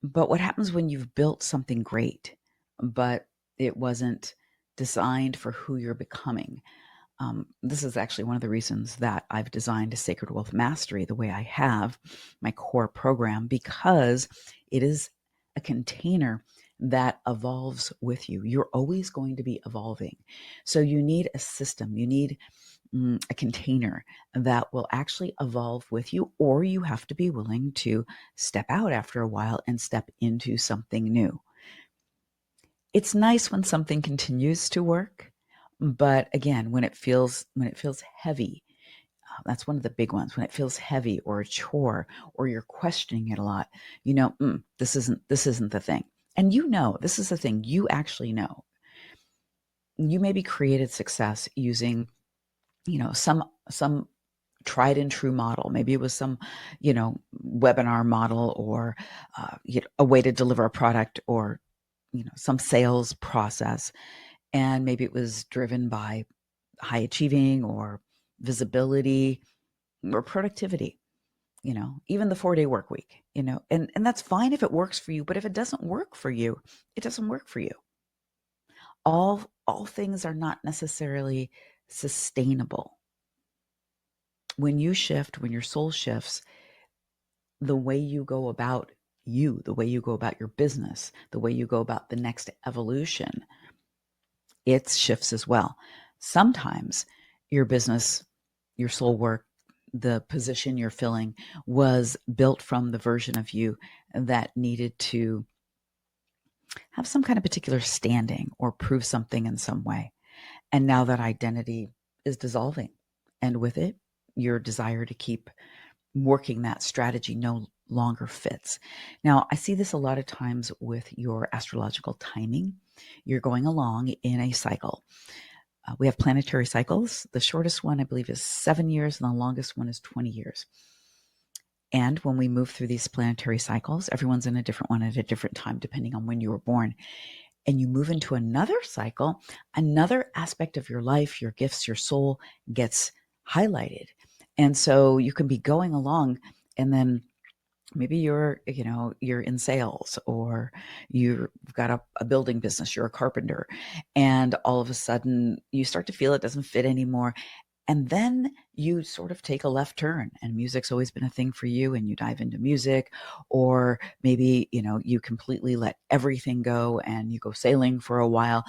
But what happens when you've built something great, but it wasn't designed for who you're becoming? This is actually one of the reasons that I've designed Sacred Wealth Mastery the way I have, my core program, because it is a container that evolves with you. You're always going to be evolving. So you need a system, you need a container that will actually evolve with you, or you have to be willing to step out after a while and step into something new. It's nice when something continues to work, but again, when it feels heavy, that's one of the big ones. When it feels heavy or a chore, or you're questioning it a lot, this isn't the thing. And this is the thing. You actually know. You maybe created success using, some tried and true model. Maybe it was some, webinar model, or a way to deliver a product, or some sales process. And maybe it was driven by high achieving, or visibility, or productivity, even the 4-day work week, and that's fine if it works for you. But if it doesn't work for you, it doesn't work for you. All things are not necessarily sustainable. When you shift, when your soul shifts, the way you go about the way you go about your business, the way you go about the next evolution, it shifts as well. Sometimes your business, your soul work, the position you're filling was built from the version of you that needed to have some kind of particular standing or prove something in some way. And now that identity is dissolving. And with it, your desire to keep working that strategy no longer fits. Now, I see this a lot of times with your astrological timing. You're going along in a cycle. We have planetary cycles. The shortest one, I believe, is 7 years, and the longest one is 20 years. And when we move through these planetary cycles, everyone's in a different one at a different time, depending on when you were born. And you move into another cycle, another aspect of your life, your gifts, your soul gets highlighted. And so you can be going along, and then maybe you're in sales, or you've got a building business, you're a carpenter, and all of a sudden you start to feel it doesn't fit anymore. And then you sort of take a left turn, and music's always been a thing for you, and you dive into music. Or maybe, you completely let everything go and you go sailing for a while.